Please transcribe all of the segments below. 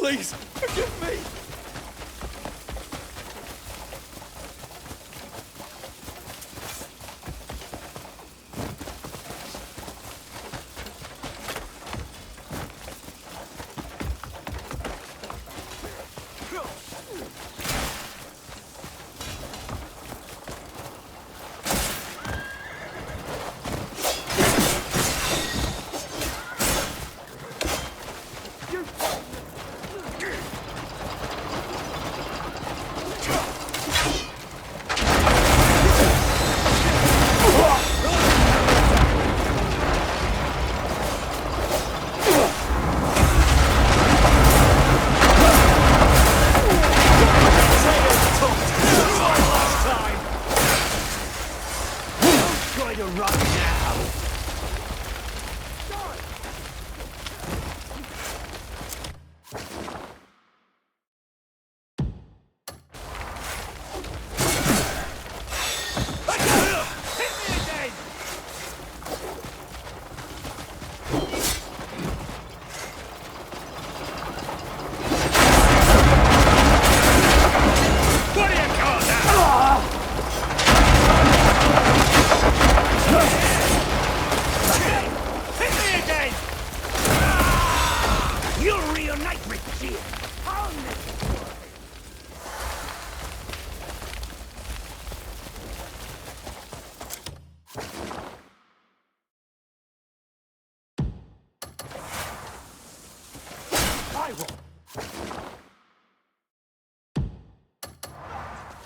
Please, forgive me!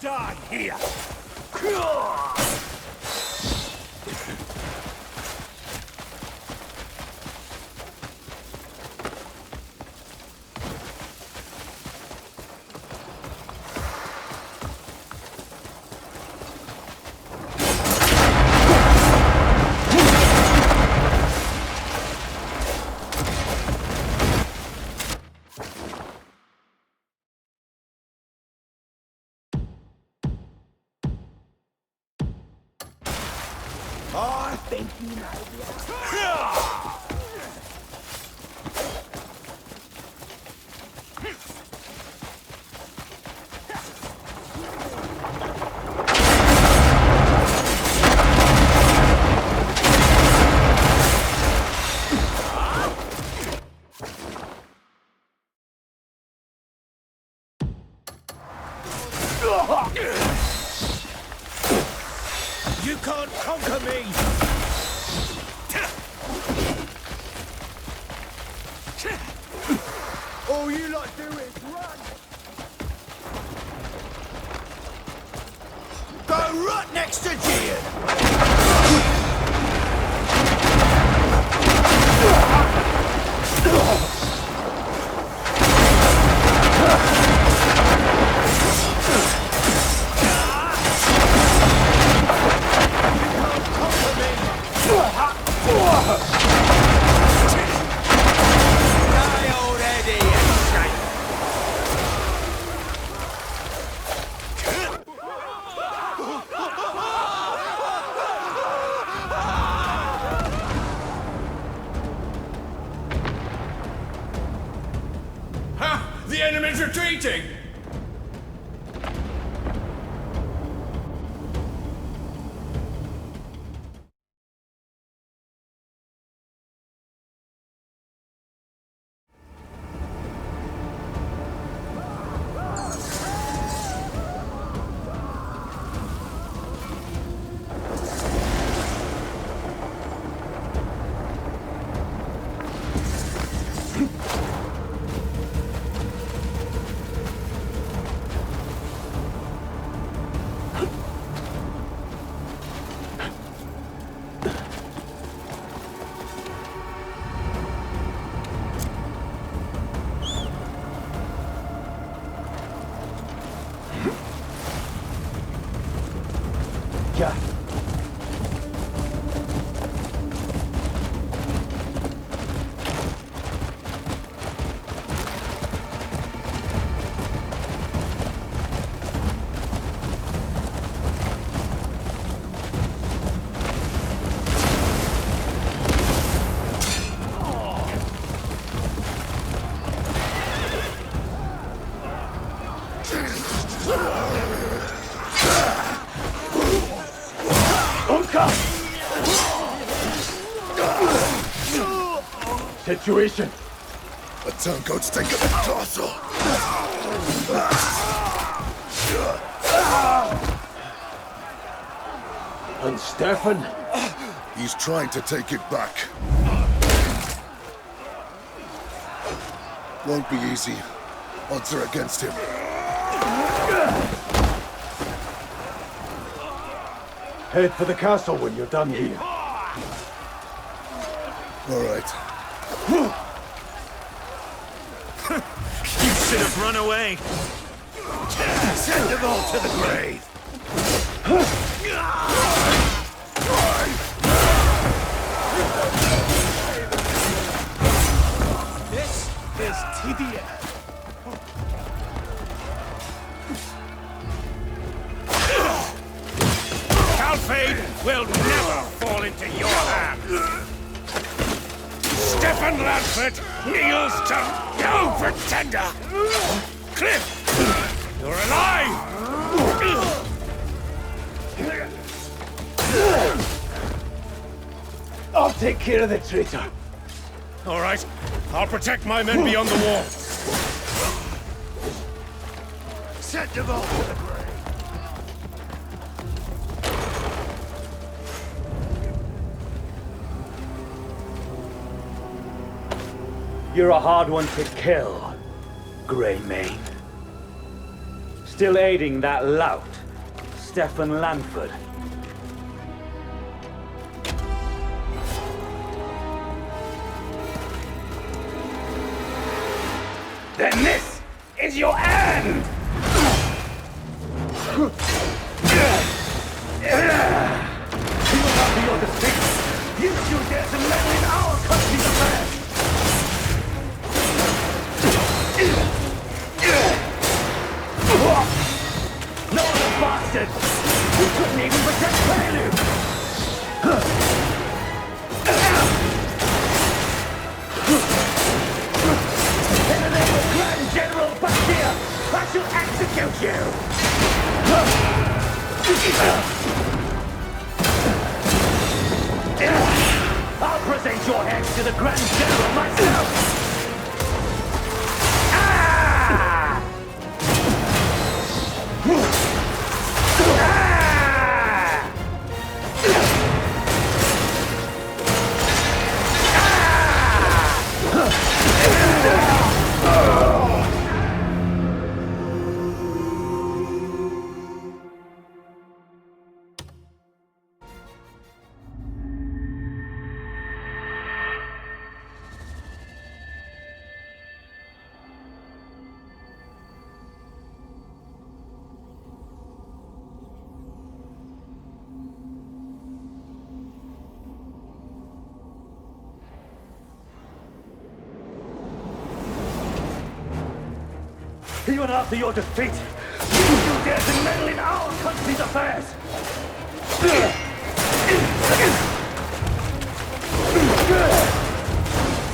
Die here! I think you may be. You can't conquer me! All you lot do is run! Go right next to Gian! The enemy's retreating! situation? The turncoats taken the castle. And Stefan? He's trying to take it back. Won't be easy. Odds are against him. Head for the castle when you're done here. All right. You should have run away. Send them all to the grave. This is tedious. Calfade will never fall into your hands. Stefan Lanford kneels to no pretender. Cliff, you're alive. I'll take care of the traitor. All right, I'll protect my men beyond the wall. Send them all to the grave. You're a hard one to kill, Greymane. Still aiding that lout, Stefan Lanford. Then this is your end! You will not be your defeat! You two dare to meddle in our country's affairs! No, the bastard! You couldn't even protect Prelude! In the name of Grand General Cassio, I shall execute you! I'll present your heads to the Grand General myself! Even after your defeat, you dare to meddle in our country's affairs!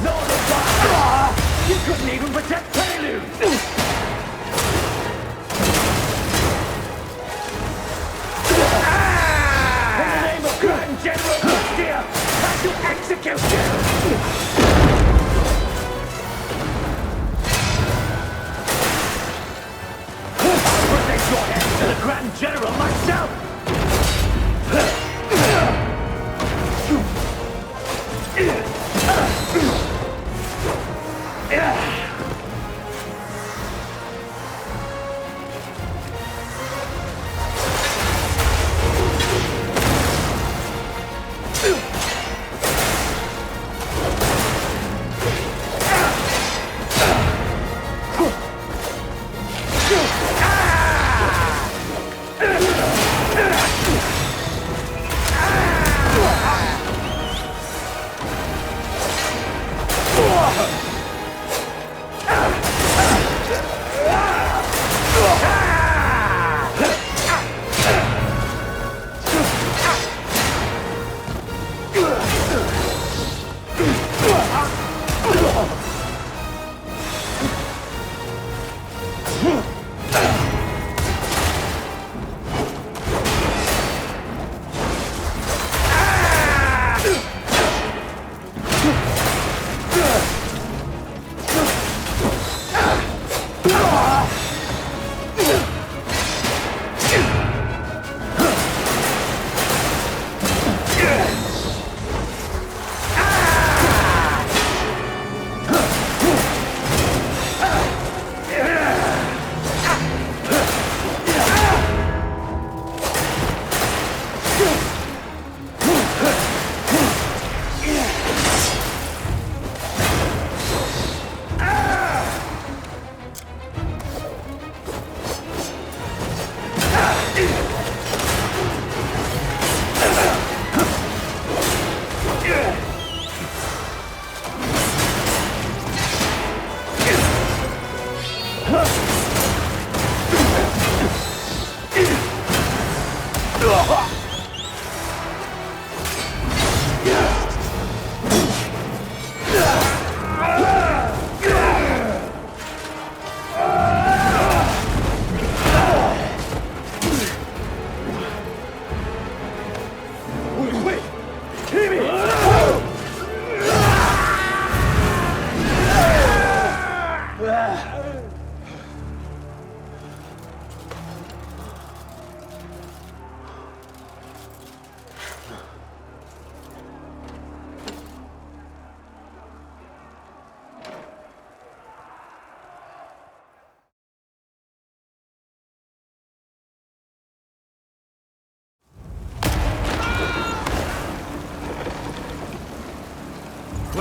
No, you couldn't even protect Prelude! In the name of Grand General Cassio, I shall execute you! Your head to the Grand General myself!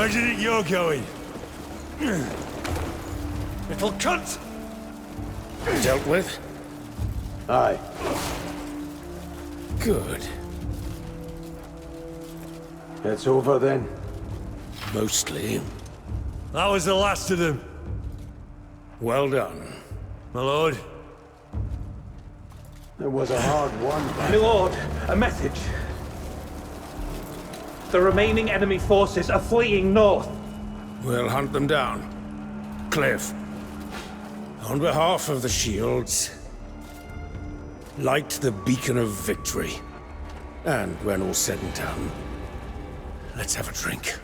Where do you think you're going? Little cunt! Dealt with? Aye. Good. It's over then. Mostly. That was the last of them. Well done. My lord. It was a hard one. My lord, a message. The remaining enemy forces are fleeing north. We'll hunt them down. Cliff. On behalf of the shields, light the beacon of victory. And when all's said and done, let's have a drink.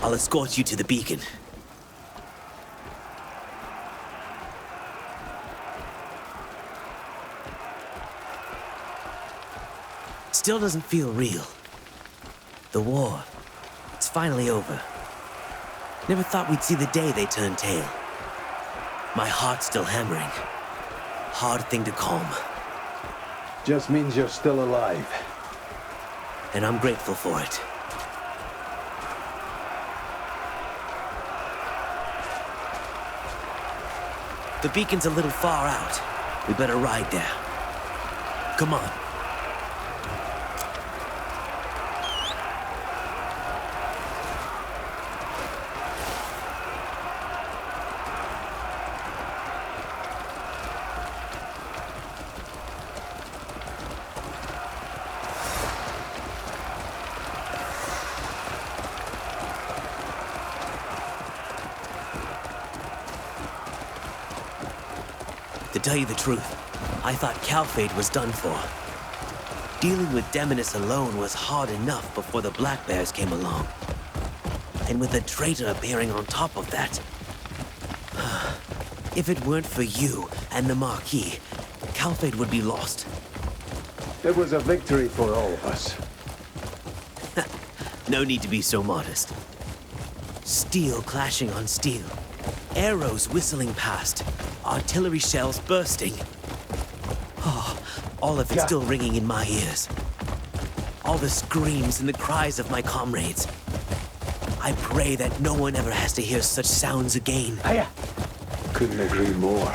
I'll escort you to the beacon. Still doesn't feel real. The war, it's finally over. Never thought we'd see the day they turned tail. My heart's still hammering. Hard thing to calm. Just means you're still alive. And I'm grateful for it. The beacon's a little far out. We better ride there. Come on. To tell you the truth, I thought Calphate was done for. Dealing with Demonis alone was hard enough before the Black Bears came along. And with a traitor appearing on top of that... If it weren't for you and the Marquis, Calphate would be lost. It was a victory for all of us. No need to be so modest. Steel clashing on steel. Arrows whistling past. Artillery shells bursting. Oh, all of it Yeah. still ringing in my ears. All the screams and the cries of my comrades. I pray that no one ever has to hear such sounds again. Hiya! Couldn't agree more.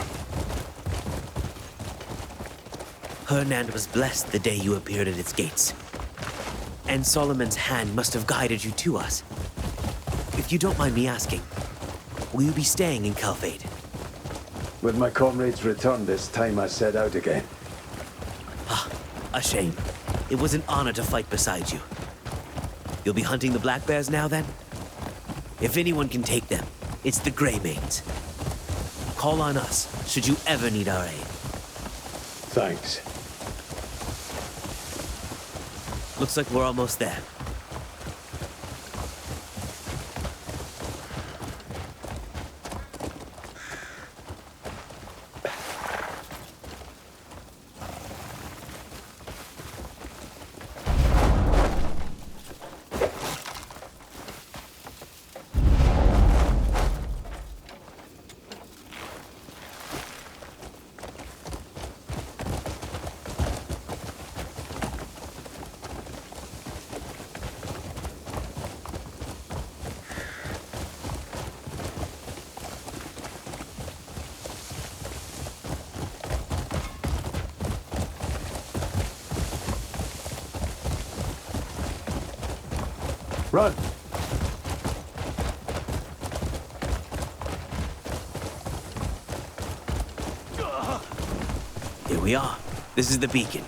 Hernand was blessed the day you appeared at its gates. And Solomon's hand must have guided you to us. If you don't mind me asking, will you be staying in Calfade? With my comrades' return this time, I set out again. A shame. It was an honor to fight beside you. You'll be hunting the black bears now, then? If anyone can take them, it's the Greymanes. Call on us, should you ever need our aid. Thanks. Looks like we're almost there. Run! Here we are. This is the beacon.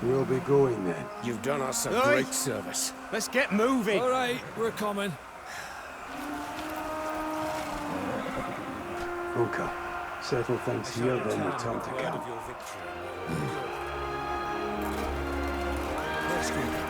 We'll be going then. You've done us a Aye. great service. Let's get moving. All right, we're coming. Oka, settle things here, then return to camp. Let's go.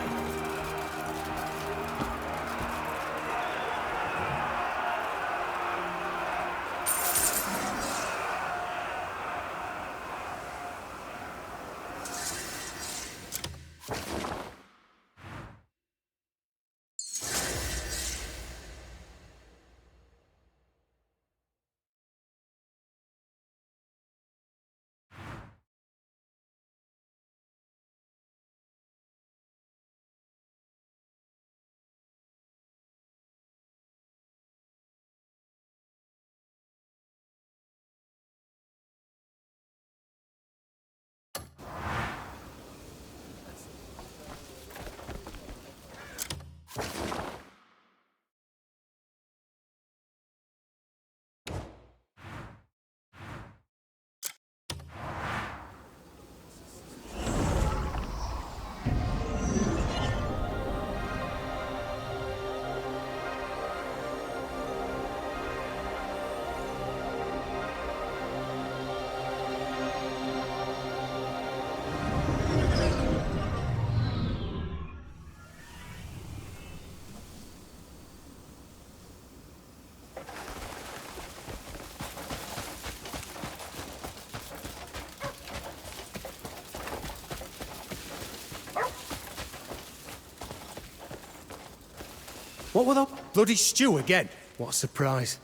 What were the... Bloody stew again. What a surprise.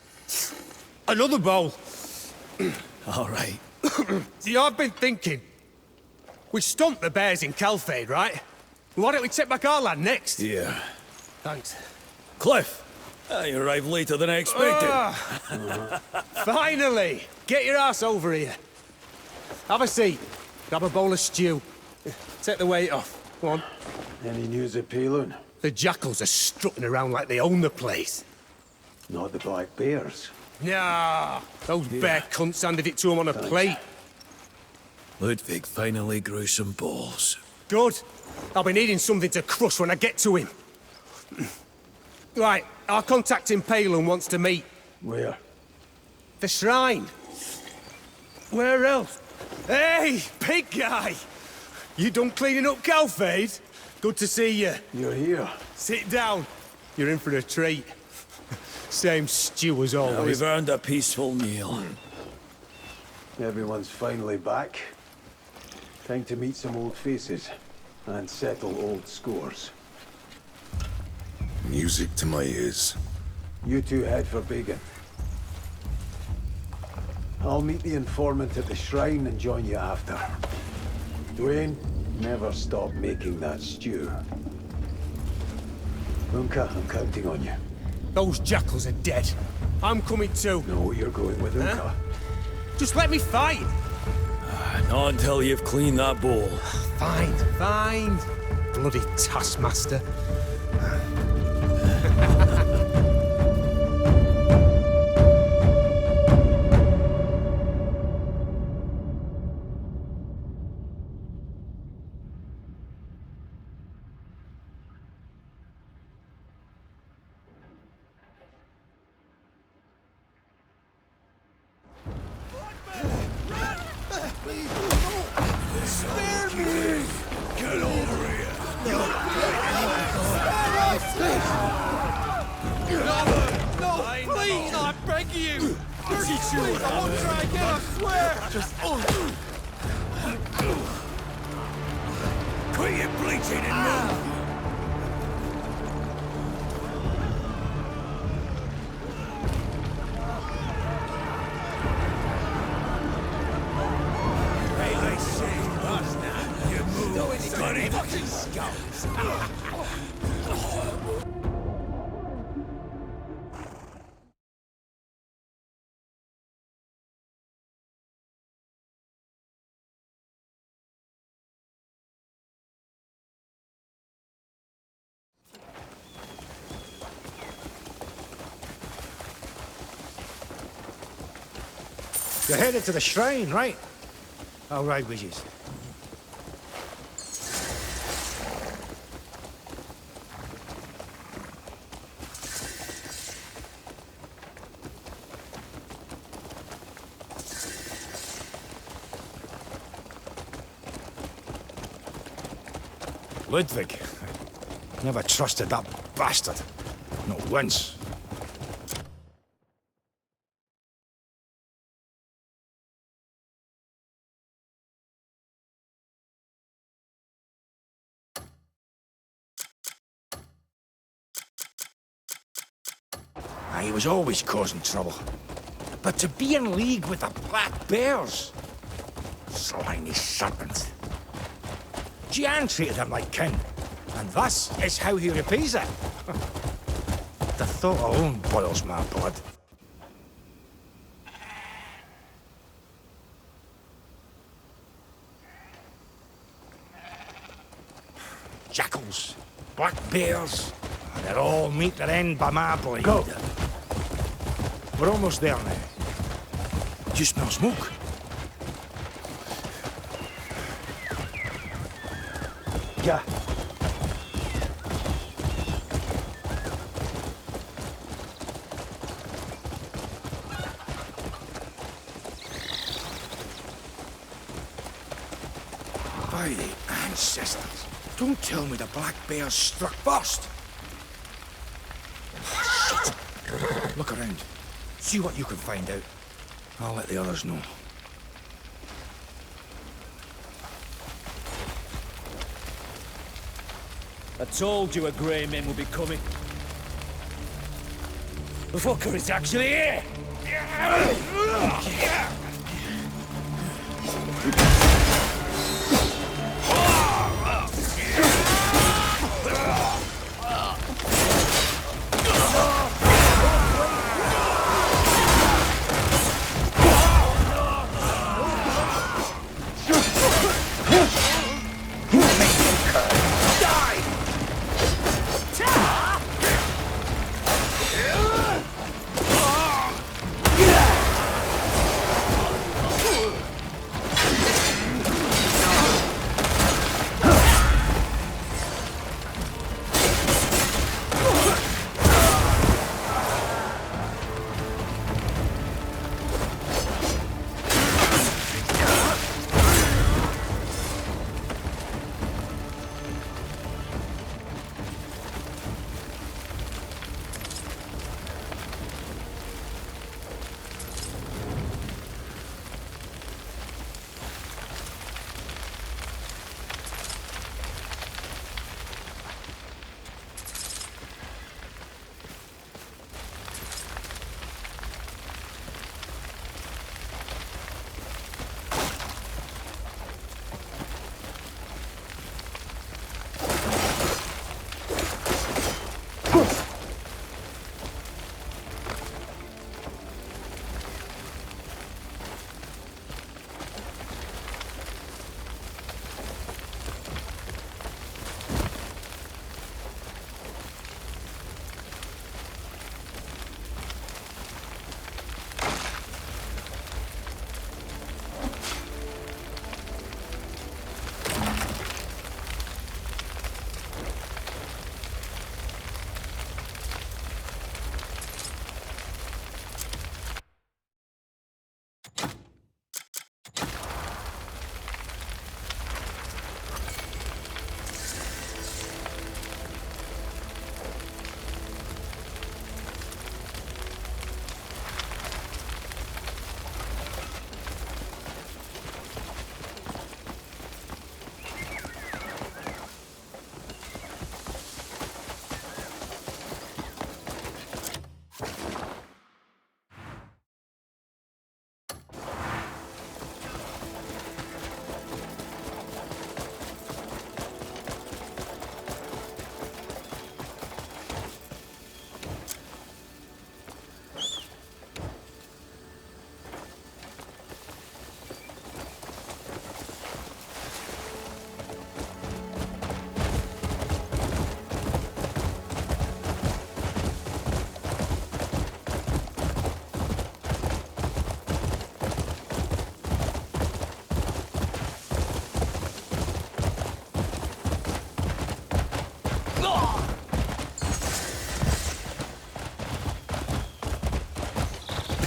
Another bowl. All right. See, I've been thinking. We stomped the bears in Calfade, right? Why don't we take back our land next? Yeah. Thanks. Cliff! You arrived later than I expected. Finally! Get your ass over here. Have a seat. Grab a bowl of stew. Take the weight off. Go on. Any news of Palin? The jackals are strutting around like they own the place. Not the black bears. Nah, those bear cunts handed it to him on a plate. Ludwig finally grew some balls. Good. I'll be needing something to crush when I get to him. Right, our contact in Palin wants to meet. Where? The shrine. Where else? Hey, big guy! You done cleaning up Calfade? Good to see you. You're here. Sit down. You're in for a treat. Same stew as Now always. we've earned a peaceful meal. Everyone's finally back. Time to meet some old faces and settle old scores. Music to my ears. You two head for Gegen. I'll meet the informant at the shrine and join you after. Dwayne, never stop making that stew. Unka, I'm counting on you. Those jackals are dead. I'm coming too. Know you're going with Unka. Huh? Just let me fight. Not until you've cleaned that bowl. Fine, fine. Bloody taskmaster. Quit your bleating and move! Hey, I say, us now. You move, buddy. Fucking skulls. You're headed to the shrine, right? I'll ride with you. Ludwig. Never trusted that bastard. Not once. He was always causing trouble. But to be in league with the Black Bears? Slimy serpent. Gian treated him like kin, and thus is how he repays it. The thought alone boils my blood. Jackals, Black Bears, they'll all meet their end by my blade. Go! We're almost there now. Do you smell smoke? Yeah. By the ancestors. Don't tell me the Black Bears struck first. Shit. Look around. See what you can find out. I'll let the others know. I told you a grey men would be coming. The fucker is actually here!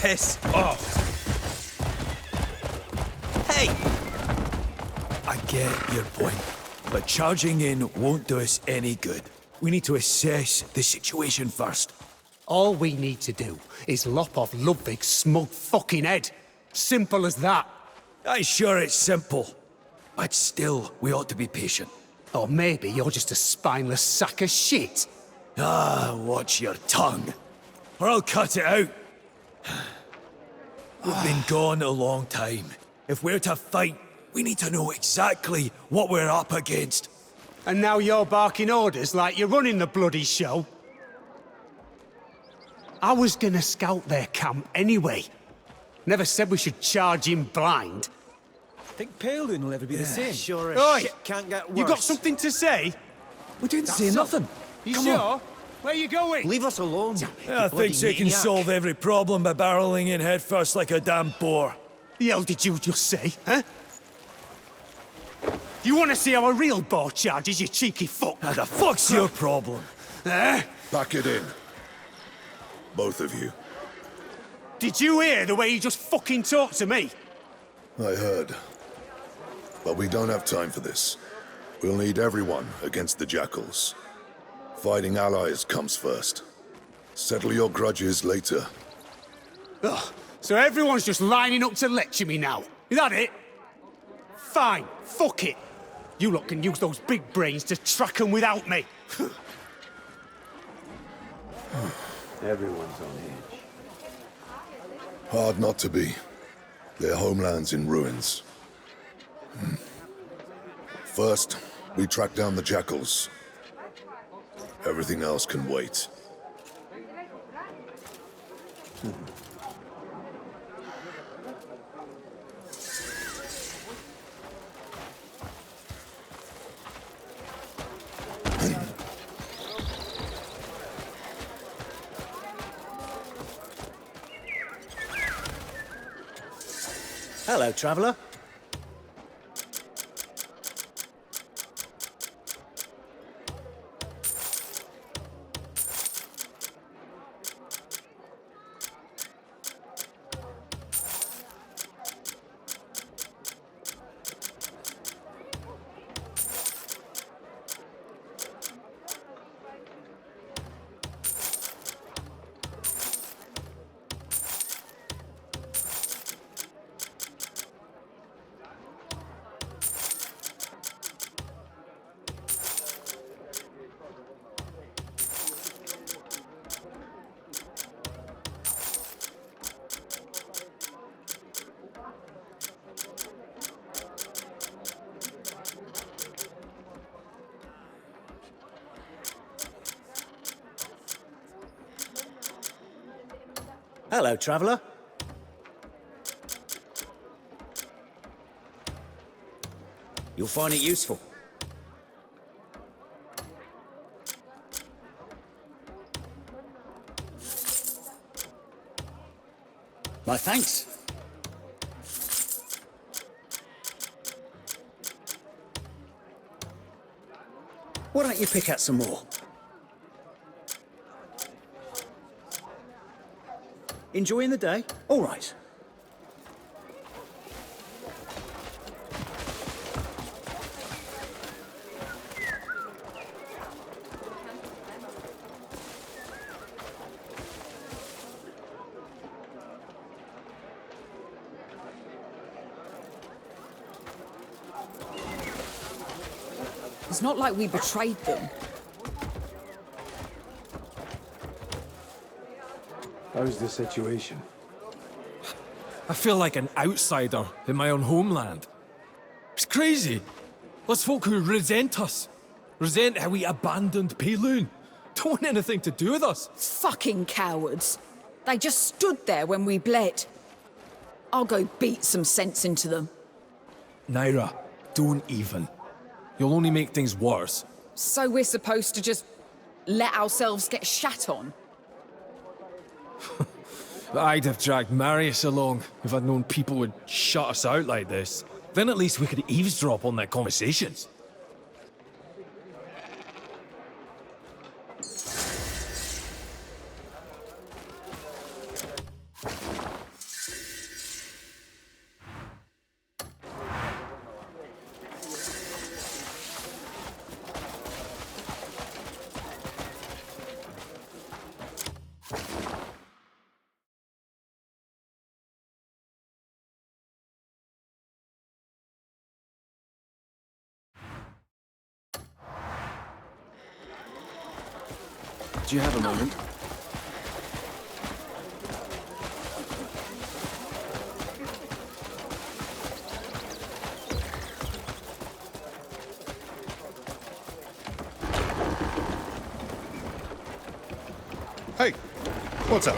Piss off! Hey! I get your point, but charging in won't do us any good. We need to assess the situation first. All we need to do is lop off Ludwig's smug fucking head. Simple as that. I'm sure it's simple, but still, we ought to be patient. Or maybe you're just a spineless sack of shit. Ah, watch your tongue, or I'll cut it out. We've been gone a long time. If we're to fight, we need to know exactly what we're up against. And now you're barking orders like you're running the bloody show. I was gonna scout their camp anyway. Never said we should charge in blind. Think Paledoon will ever be the same. Sure as Oi! shit can't get worse. You got something to say? We didn't say nothing. You Come sure? on. Where you going? Leave us alone. I think they can solve every problem by barreling in headfirst like a damn boar. The hell did you just say, huh? You want to see how a real boar charges, you cheeky fuck? How the fuck's your problem? Eh? Pack it in. Both of you. Did you hear the way he just fucking talked to me? I heard. But we don't have time for this. We'll need everyone against the jackals. Fighting allies comes first. Settle your grudges later. Ugh. So everyone's just lining up to lecture me now. Is that it? Fine. Fuck it. You lot can use those big brains to track them without me. Everyone's on edge. Hard not to be. Their homeland's in ruins. First, we track down the jackals. Everything else can wait. Hello, traveller. Hello, traveller. You'll find it useful. My thanks. Why don't you pick out some more? Enjoying the day? All right. It's not like we betrayed them. How's the situation? I feel like an outsider in my own homeland. It's crazy. There's folk who resent us. Resent how we abandoned Payloon. Don't want anything to do with us. Fucking cowards. They just stood there when we bled. I'll go beat some sense into them. Naira, don't even. You'll only make things worse. So we're supposed to just let ourselves get shat on? I'd have dragged Marius along if I'd known people would shut us out like this. Then at least we could eavesdrop on their conversations. Do you have a moment? Hey, what's up?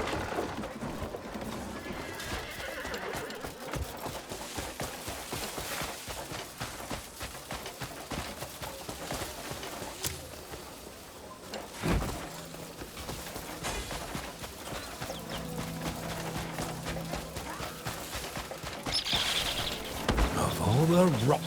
Of all the rotten...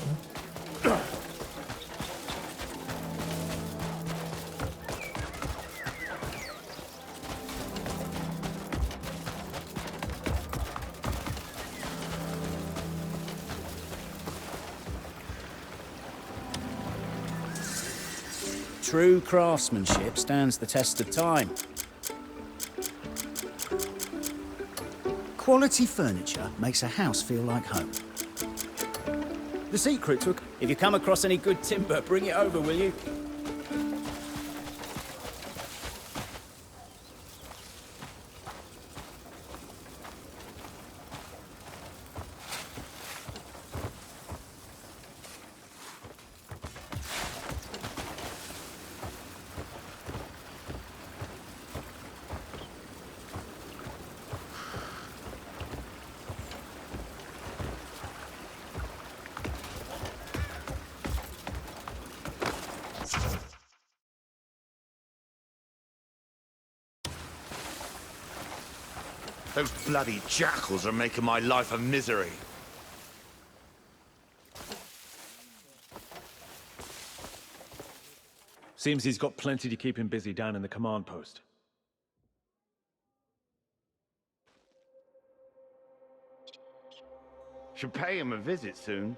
True craftsmanship stands the test of time. Quality furniture makes a house feel like home. The secret to... If you come across any good timber, bring it over, will you? Those bloody jackals are making my life a misery. Seems he's got plenty to keep him busy down in the command post. Should pay him a visit soon.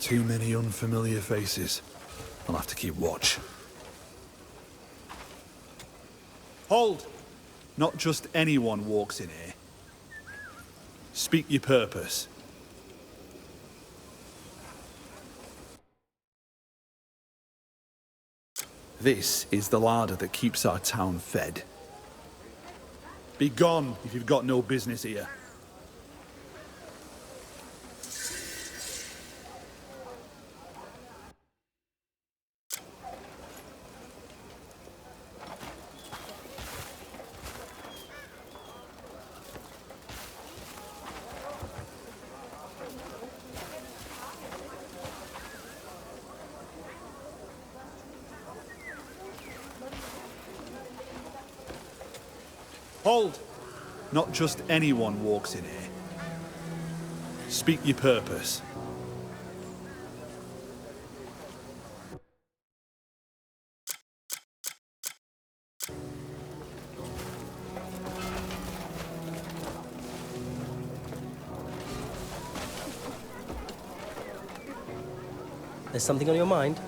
Too many unfamiliar faces. I'll have to keep watch. Hold! Not just anyone walks in here. Speak your purpose. This is the larder that keeps our town fed. Be gone if you've got no business here. Hold! Not just anyone walks in here. Speak your purpose. There's something on your mind?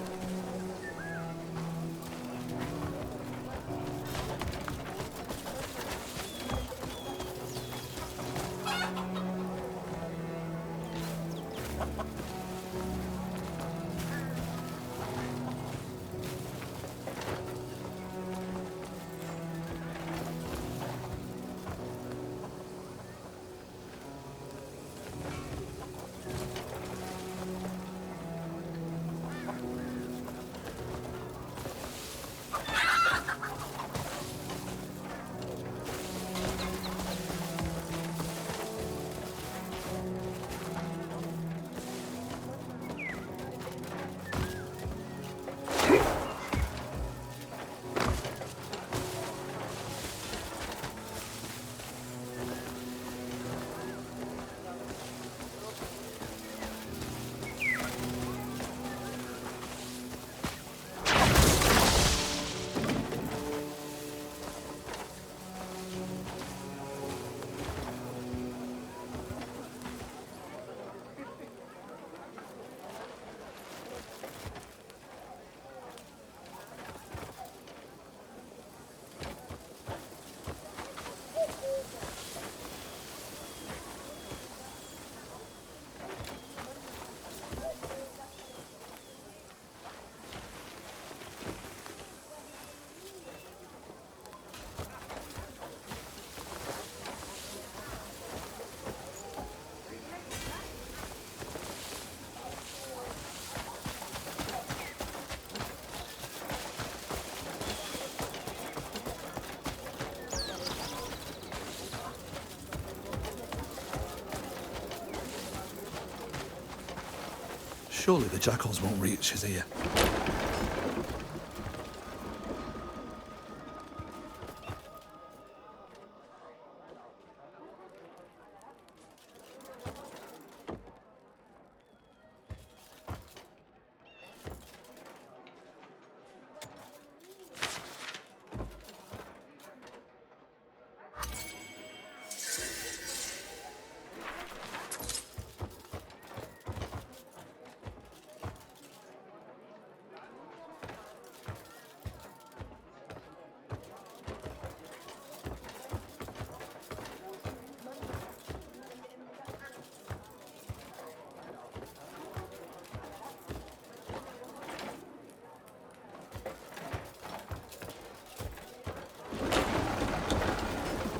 Surely the jackals won't reach us here.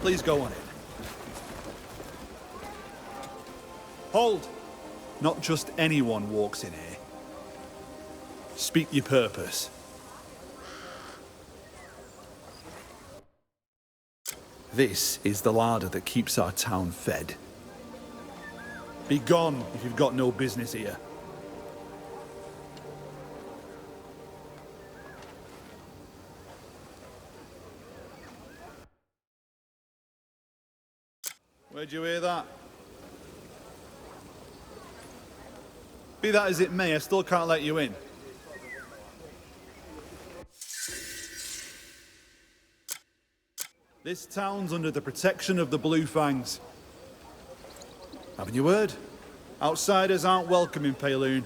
Please go on in. Hold! Not just anyone walks in here. Speak your purpose. This is the larder that keeps our town fed. Be gone if you've got no business here. Where'd you hear that? Be that as it may, I still can't let you in. This town's under the protection of the Blue Fangs. Haven't you heard? Outsiders aren't welcome in Payloon.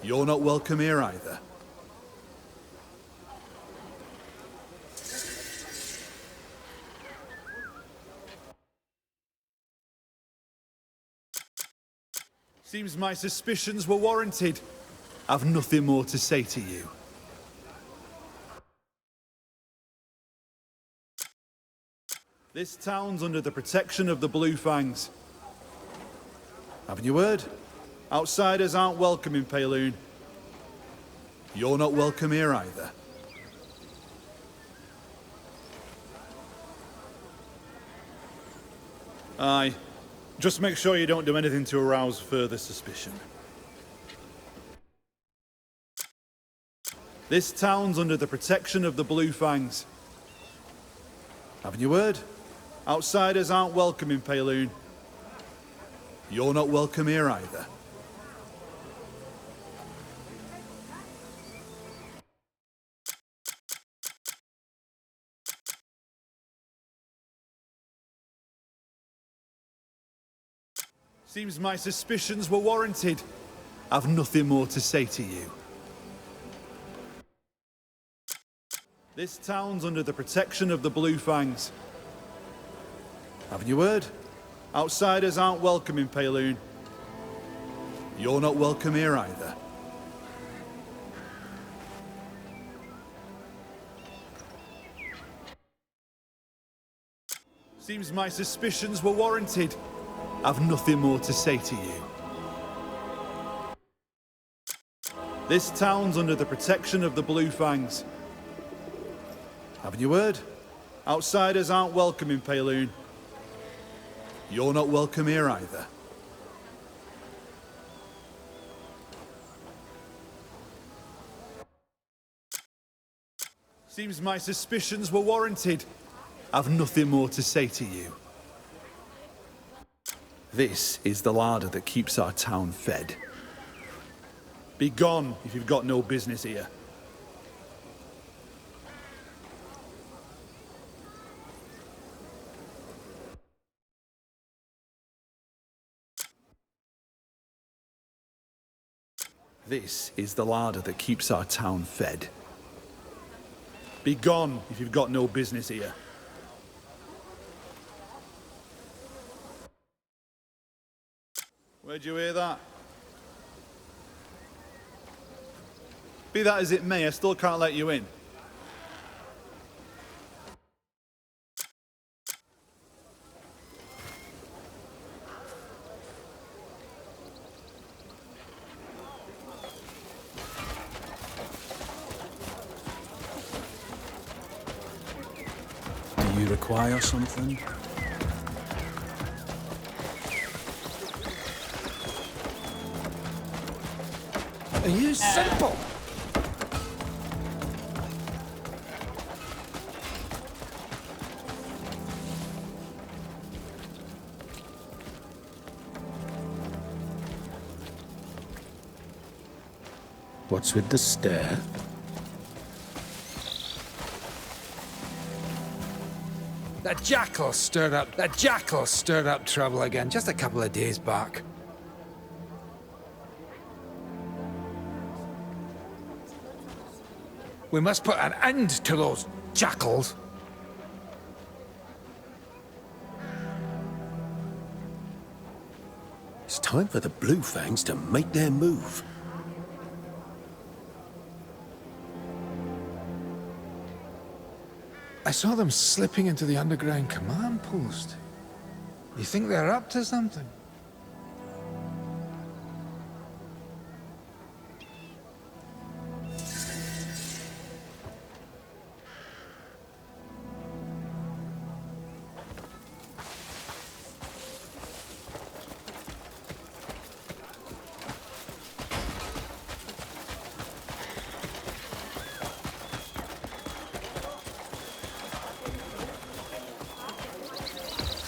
You're not welcome here either. Seems my suspicions were warranted. I've nothing more to say to you. This town's under the protection of the Blue Fangs. Haven't you heard? Outsiders aren't welcome in Payloon. You're not welcome here either. Aye. Just make sure you don't do anything to arouse further suspicion. This town's under the protection of the Blue Fangs. Haven't you heard? Outsiders aren't welcome in Payloon. You're not welcome here either. Seems my suspicions were warranted. I've nothing more to say to you. This town's under the protection of the Blue Fangs. Haven't you heard? Outsiders aren't welcome in Payloon. You're not welcome here either. Seems my suspicions were warranted. I've nothing more to say to you. This town's under the protection of the Blue Fangs. Haven't you heard? Outsiders aren't welcome in Payloon. You're not welcome here either. Seems my suspicions were warranted. I've nothing more to say to you. This is the larder that keeps our town fed. Be gone if you've got no business here. This is the larder that keeps our town fed. Be gone if you've got no business here. Where'd you hear that? Be that as it may, I still can't let you in. Do you require something? Are you simple? What's with the stare? That jackal stirred up trouble again just a couple of days back. We must put an end to those jackals. It's time for the Blue Fangs to make their move. I saw them slipping into the underground command post. You think they're up to something?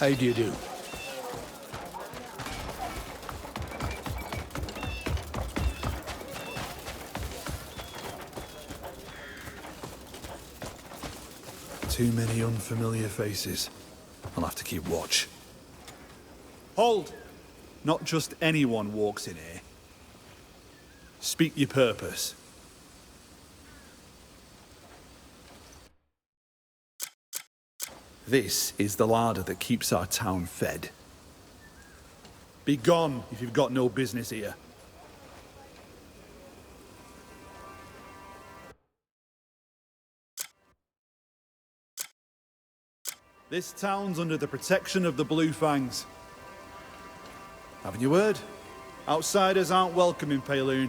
How do you do? Too many unfamiliar faces. I'll have to keep watch. Hold! Not just anyone walks in here. Speak your purpose. This is the larder that keeps our town fed. Be gone if you've got no business here. This town's under the protection of the Blue Fangs. Haven't you heard? Outsiders aren't welcome in Payloon.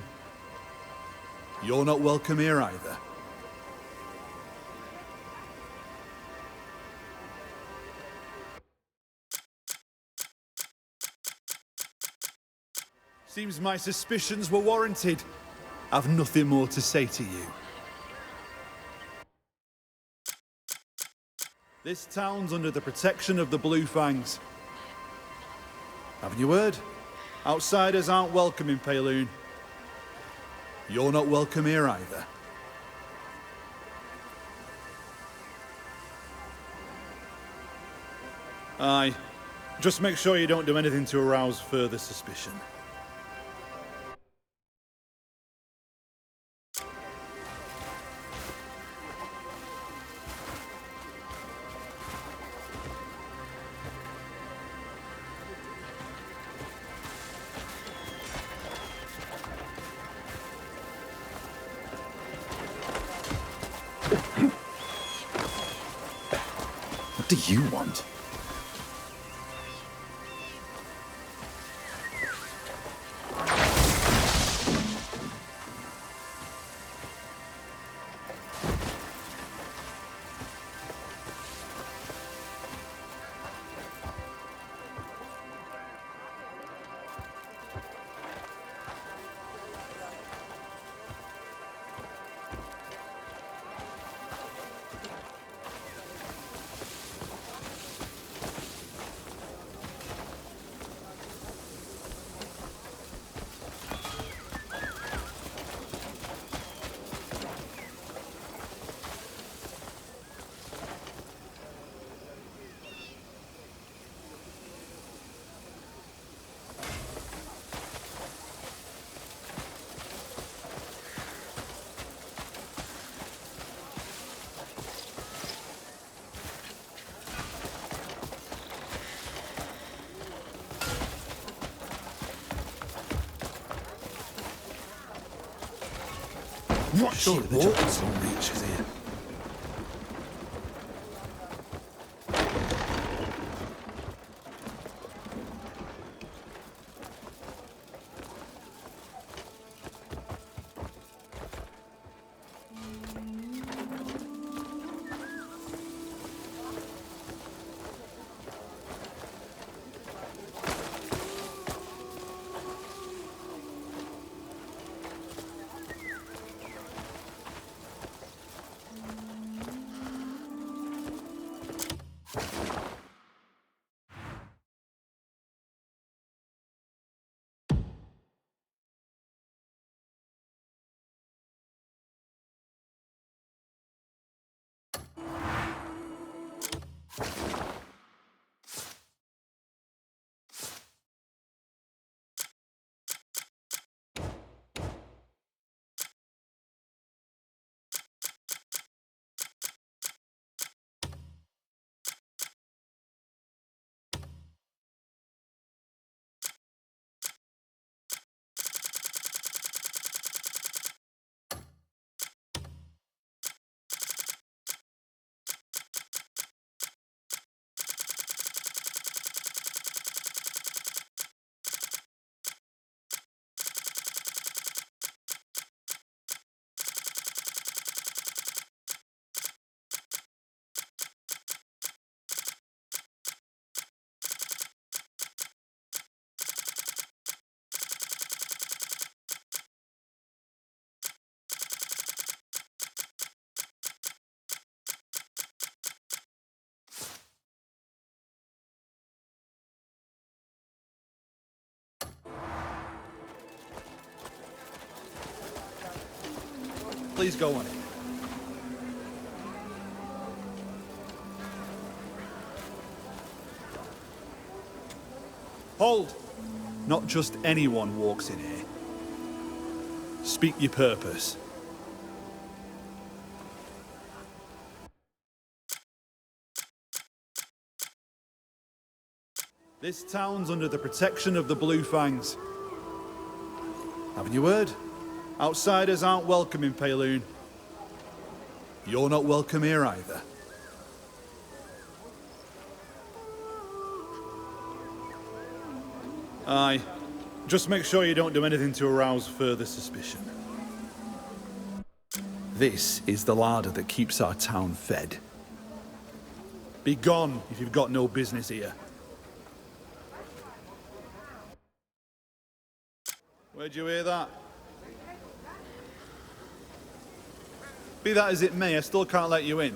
You're not welcome here either. Seems my suspicions were warranted. I've nothing more to say to you. This town's under the protection of the Blue Fangs. Haven't you heard? Outsiders aren't welcome in Payloon. You're not welcome here either. Aye. Just make sure you don't do anything to arouse further suspicion. What do you want? Sure, the jackals don't reach us here. Please go on in. Hold! Not just anyone walks in here. Speak your purpose. This town's under the protection of the Blue Fangs. Haven't you heard? Outsiders aren't welcome in Payloon. You're not welcome here either. Aye. Just make sure you don't do anything to arouse further suspicion. This is the larder that keeps our town fed. Be gone if you've got no business here. Where'd you hear that? Be that as it may, I still can't let you in.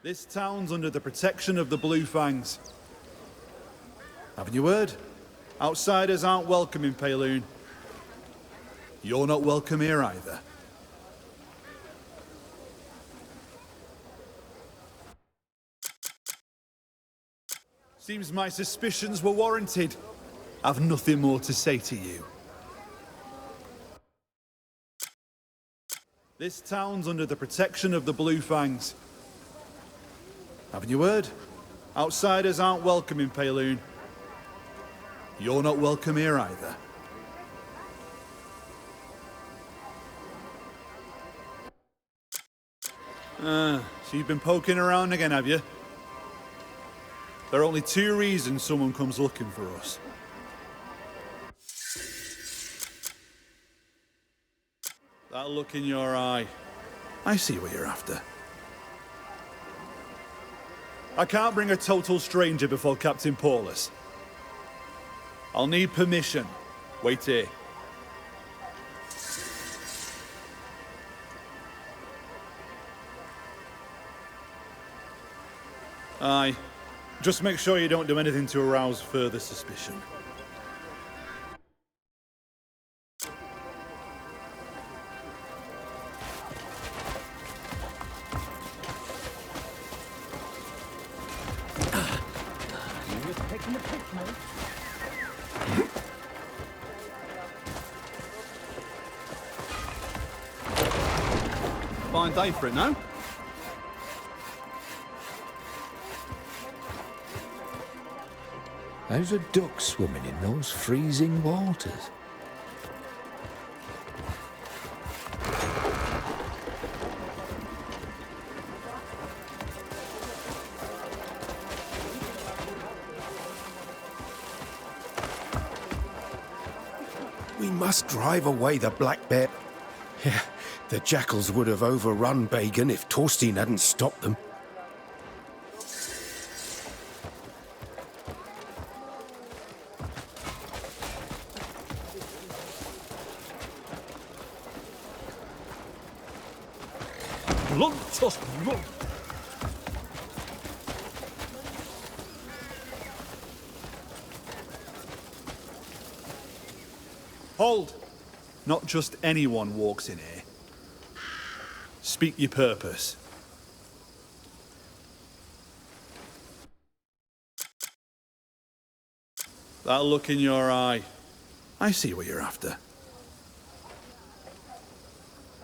This town's under the protection of the Blue Fangs. Haven't you heard? Outsiders aren't welcome in Payloon. You're not welcome here either. Seems my suspicions were warranted. I've nothing more to say to you. This town's under the protection of the Blue Fangs. Haven't you heard? Outsiders aren't welcome in Payloon. You're not welcome here either. So you've been poking around again, have you? There are only two reasons someone comes looking for us. That look in your eye. I see what you're after. I can't bring a total stranger before Captain Paulus. I'll need permission. Wait here. Aye. Just make sure you don't do anything to arouse further suspicion. Fine day for it, no? How's a duck swimming in those freezing waters? We must drive away the black bear. Yeah, the jackals would have overrun Gegen if Thorstein hadn't stopped them. Hold! Not just anyone walks in here. Speak your purpose. That look in your eye. I see what you're after.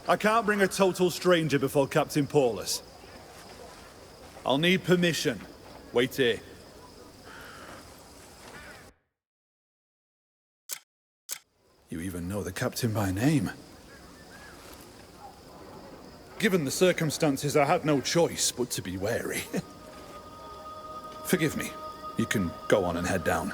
I can't bring a total stranger before Captain Paulus. I'll need permission. Wait here. You even know the captain by name. Given the circumstances, I had no choice but to be wary. Forgive me. You can go on and head down.